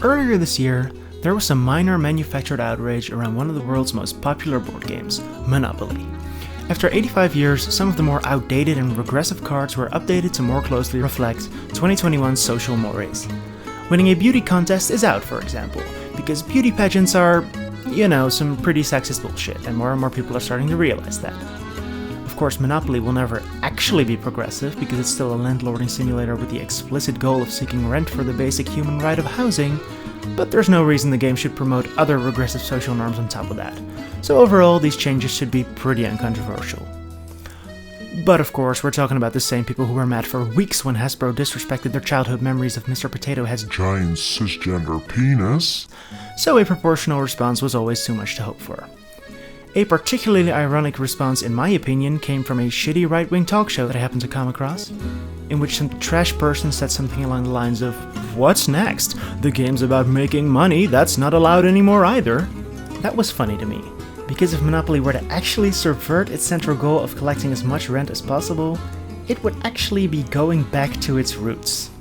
Earlier this year, there was some minor manufactured outrage around one of the world's most popular board games, Monopoly. After 85 years, some of the more outdated and regressive cards were updated to more closely reflect 2021's social mores. Winning a beauty contest is out, for example, because beauty pageants are, some pretty sexist bullshit, and more people are starting to realize that. Of course, Monopoly will never actually be progressive because it's still a landlording simulator with the explicit goal of seeking rent for the basic human right of housing, but there's no reason the game should promote other regressive social norms on top of that. So overall, these changes should be pretty uncontroversial. But of course, we're talking about the same people who were mad for weeks when Hasbro disrespected their childhood memories of Mr. Potato Head's giant cisgender penis, so a proportional response was always too much to hope for. A particularly ironic response, in my opinion, came from a shitty right-wing talk show that I happened to come across, in which some trash person said something along the lines of, "What's next? The game's about making money, that's not allowed anymore either." That was funny to me, because if Monopoly were to actually subvert its central goal of collecting as much rent as possible, it would actually be going back to its roots.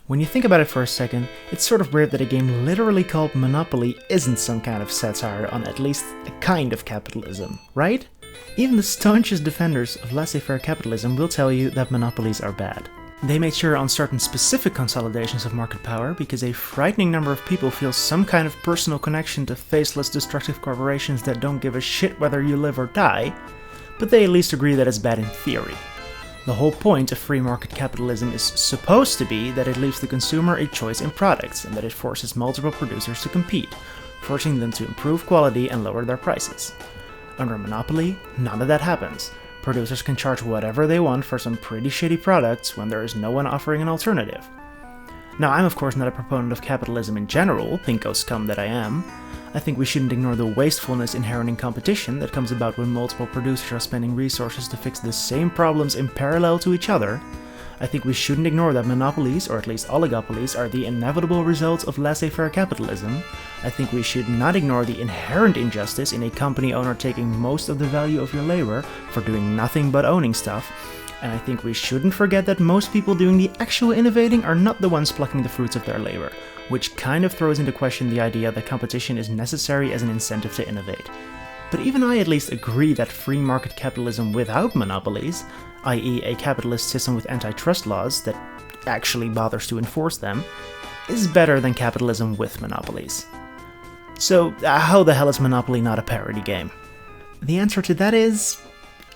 When you think about it for a second, it's sort of weird that a game literally called Monopoly isn't some kind of satire on at least a kind of capitalism, right? Even the staunchest defenders of laissez-faire capitalism will tell you that monopolies are bad. They made sure on certain specific consolidations of market power because a frightening number of people feel some kind of personal connection to faceless destructive corporations that don't give a shit whether you live or die, but they at least agree that it's bad in theory. The whole point of free market capitalism is supposed to be that it leaves the consumer a choice in products and that it forces multiple producers to compete, forcing them to improve quality and lower their prices. Under Monopoly, none of that happens. Producers can charge whatever they want for some pretty shitty products when there is no one offering an alternative. Now, I'm of course not a proponent of capitalism in general, pinko scum that I am. I think we shouldn't ignore the wastefulness inherent in competition that comes about when multiple producers are spending resources to fix the same problems in parallel to each other. I think we shouldn't ignore that monopolies, or at least oligopolies, are the inevitable results of laissez-faire capitalism. I think we should not ignore the inherent injustice in a company owner taking most of the value of your labor for doing nothing but owning stuff. And I think we shouldn't forget that most people doing the actual innovating are not the ones plucking the fruits of their labor, which kind of throws into question the idea that competition is necessary as an incentive to innovate. But even I at least agree that free market capitalism without monopolies, i.e. a capitalist system with antitrust laws that actually bothers to enforce them, is better than capitalism with monopolies. So how the hell is Monopoly not a parody game? The answer to that is,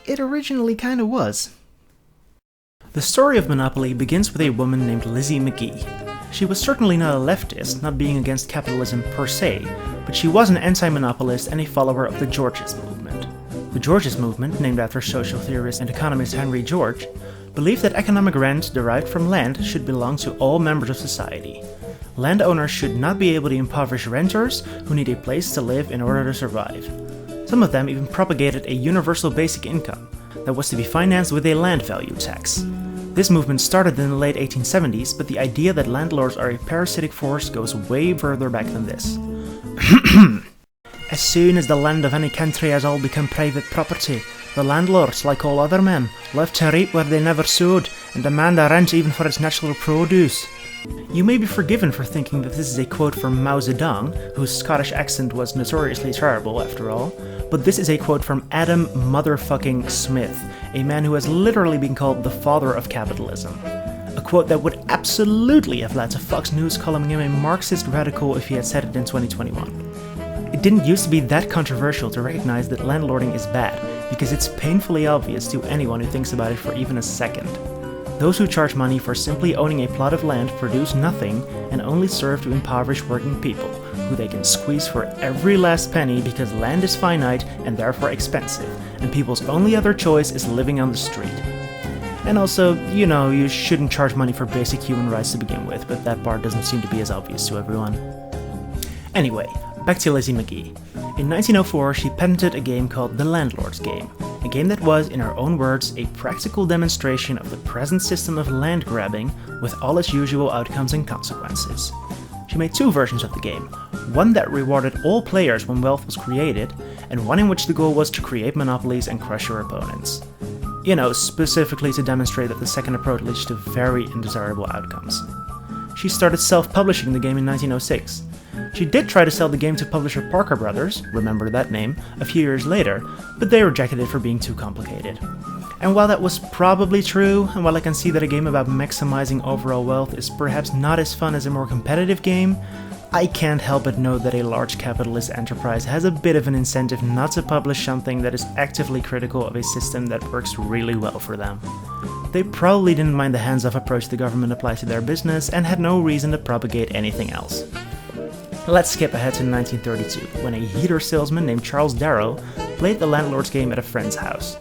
it originally kinda was. The story of Monopoly begins with a woman named Lizzie McGee. She was certainly not a leftist, not being against capitalism per se, but she was an anti-monopolist and a follower of the Georgist movement. The Georgist movement, named after social theorist and economist Henry George, believed that economic rent derived from land should belong to all members of society. Landowners should not be able to impoverish renters who need a place to live in order to survive. Some of them even propagated a universal basic income that was to be financed with a land value tax. This movement started in the late 1870s, but the idea that landlords are a parasitic force goes way further back than this. As soon as the land of any country has all become private property, the landlords, like all other men, love to reap where they never sowed and demand a rent even for its natural produce. You may be forgiven for thinking that this is a quote from Mao Zedong, whose Scottish accent was notoriously terrible after all, but this is a quote from Adam motherfucking Smith, a man who has literally been called the father of capitalism. A quote that would absolutely have led to Fox News calling him a Marxist radical if he had said it in 2021. It didn't used to be that controversial to recognize that landlording is bad, because it's painfully obvious to anyone who thinks about it for even a second. Those who charge money for simply owning a plot of land produce nothing and only serve to impoverish working people, who they can squeeze for every last penny because land is finite and therefore expensive, and people's only other choice is living on the street. And also, you shouldn't charge money for basic human rights to begin with, but that part doesn't seem to be as obvious to everyone. Anyway, back to Lizzie McGee. In 1904, she patented a game called The Landlord's Game, a game that was, in her own words, a practical demonstration of the present system of land grabbing with all its usual outcomes and consequences. She made 2 versions of the game, one that rewarded all players when wealth was created, and one in which the goal was to create monopolies and crush your opponents. You know, specifically to demonstrate that the second approach leads to very undesirable outcomes. She started self-publishing the game in 1906. She did try to sell the game to publisher Parker Brothers, remember that name, a few years later, but they rejected it for being too complicated. And while that was probably true, and while I can see that a game about maximizing overall wealth is perhaps not as fun as a more competitive game, I can't help but note that a large capitalist enterprise has a bit of an incentive not to publish something that is actively critical of a system that works really well for them. They probably didn't mind the hands-off approach the government applied to their business and had no reason to propagate anything else. Let's skip ahead to 1932, when a heater salesman named Charles Darrow played the Landlord's game at a friend's house.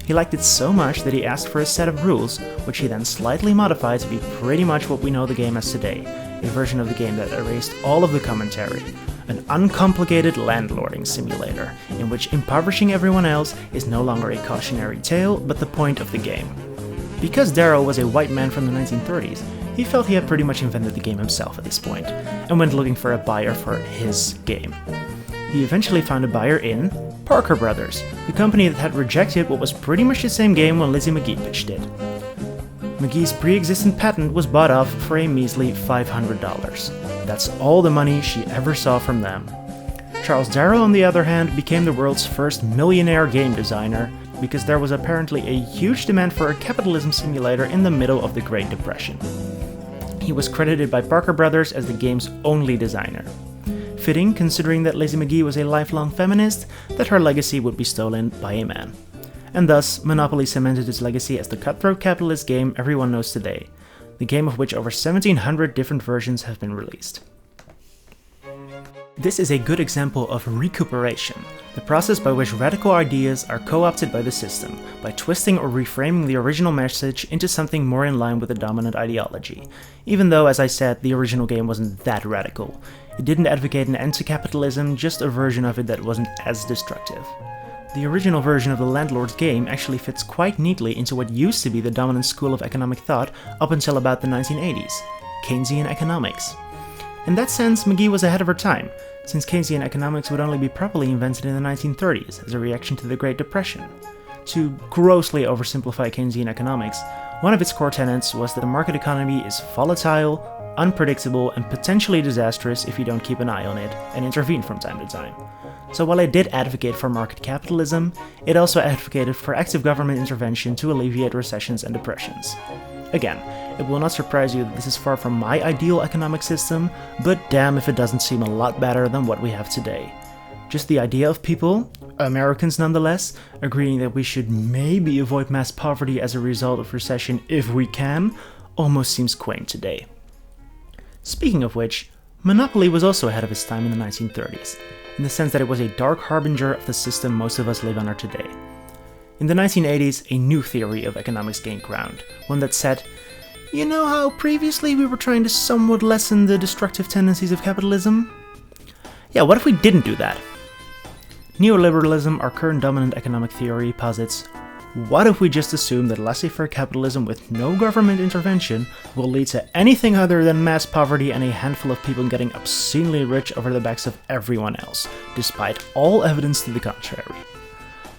He liked it so much that he asked for a set of rules, which he then slightly modified to be pretty much what we know the game as today, a version of the game that erased all of the commentary, an uncomplicated landlording simulator, in which impoverishing everyone else is no longer a cautionary tale, but the point of the game. Because Darrow was a white man from the 1930s, he felt he had pretty much invented the game himself at this point, and went looking for a buyer for his game. He eventually found a buyer in Parker Brothers, the company that had rejected what was pretty much the same game when Lizzie McGee pitched it. McGee's pre-existent patent was bought off for a measly $500. That's all the money she ever saw from them. Charles Darrow, on the other hand, became the world's first millionaire game designer, because there was apparently a huge demand for a capitalism simulator in the middle of the Great Depression. He was credited by Parker Brothers as the game's only designer. Fitting, considering that Lizzie McGee was a lifelong feminist, that her legacy would be stolen by a man. And thus, Monopoly cemented its legacy as the cutthroat capitalist game everyone knows today, the game of which over 1,700 different versions have been released. This is a good example of recuperation, the process by which radical ideas are co-opted by the system, by twisting or reframing the original message into something more in line with the dominant ideology, even though, as I said, the original game wasn't that radical. It didn't advocate an end to capitalism, just a version of it that wasn't as destructive. The original version of the Landlord's game actually fits quite neatly into what used to be the dominant school of economic thought up until about the 1980s, Keynesian economics. In that sense, McGee was ahead of her time, since Keynesian economics would only be properly invented in the 1930s as a reaction to the Great Depression. To grossly oversimplify Keynesian economics, one of its core tenets was that the market economy is volatile, unpredictable, and potentially disastrous if you don't keep an eye on it and intervene from time to time. So while it did advocate for market capitalism, it also advocated for active government intervention to alleviate recessions and depressions. Again, it will not surprise you that this is far from my ideal economic system, but damn if it doesn't seem a lot better than what we have today. Just the idea of people, Americans nonetheless, agreeing that we should maybe avoid mass poverty as a result of recession if we can, almost seems quaint today. Speaking of which, Monopoly was also ahead of its time in the 1930s, in the sense that it was a dark harbinger of the system most of us live under today. In the 1980s, a new theory of economics gained ground, one that said, you know how previously we were trying to somewhat lessen the destructive tendencies of capitalism? Yeah, what if we didn't do that? Neoliberalism, our current dominant economic theory, posits, what if we just assume that laissez-faire capitalism with no government intervention will lead to anything other than mass poverty and a handful of people getting obscenely rich over the backs of everyone else, despite all evidence to the contrary?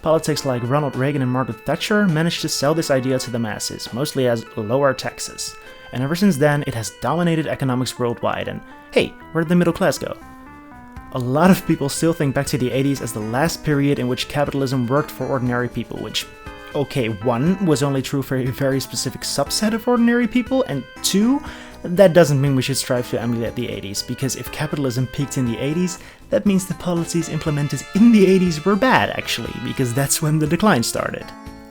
Politics like Ronald Reagan and Margaret Thatcher managed to sell this idea to the masses, mostly as lower taxes. And ever since then, it has dominated economics worldwide, and hey, where did the middle class go? A lot of people still think back to the 80s as the last period in which capitalism worked for ordinary people, which, okay, 1, was only true for a very specific subset of ordinary people, and 2, that doesn't mean we should strive to emulate the 80s, because if capitalism peaked in the 80s, that means the policies implemented in the 80s were bad, actually, because that's when the decline started.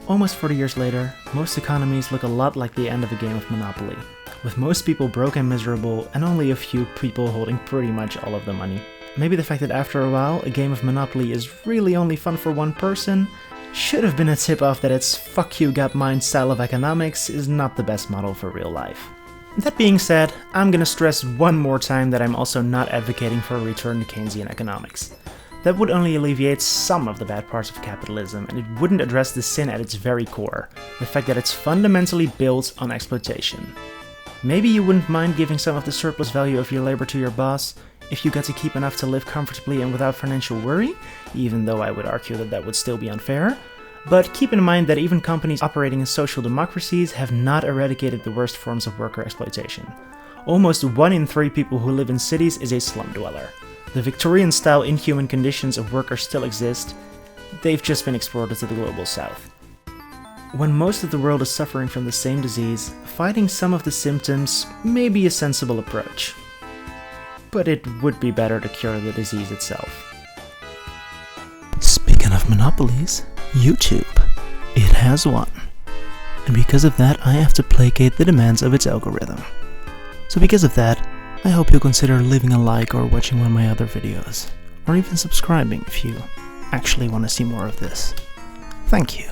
Almost 40 years later, most economies look a lot like the end of a game of Monopoly, with most people broke and miserable, and only a few people holding pretty much all of the money. Maybe the fact that after a while, a game of Monopoly is really only fun for one person should have been a tip-off that its fuck you got mine style of economics is not the best model for real life. That being said, I'm gonna stress one more time that I'm also not advocating for a return to Keynesian economics. that would only alleviate some of the bad parts of capitalism, and it wouldn't address the sin at its very core, the fact that it's fundamentally built on exploitation. Maybe you wouldn't mind giving some of the surplus value of your labor to your boss, if you got to keep enough to live comfortably and without financial worry, even though I would argue that that would still be unfair. But keep in mind that even companies operating in social democracies have not eradicated the worst forms of worker exploitation. Almost 1 in 3 people who live in cities is a slum dweller. The Victorian-style inhuman conditions of workers still exist, they've just been exported to the global south. When most of the world is suffering from the same disease, fighting some of the symptoms may be a sensible approach. But it would be better to cure the disease itself. Speaking of monopolies, YouTube. It has one. And because of that, I have to placate the demands of its algorithm. So because of that, I hope you'll consider leaving a like or watching one of my other videos. Or even subscribing if you actually want to see more of this. Thank you.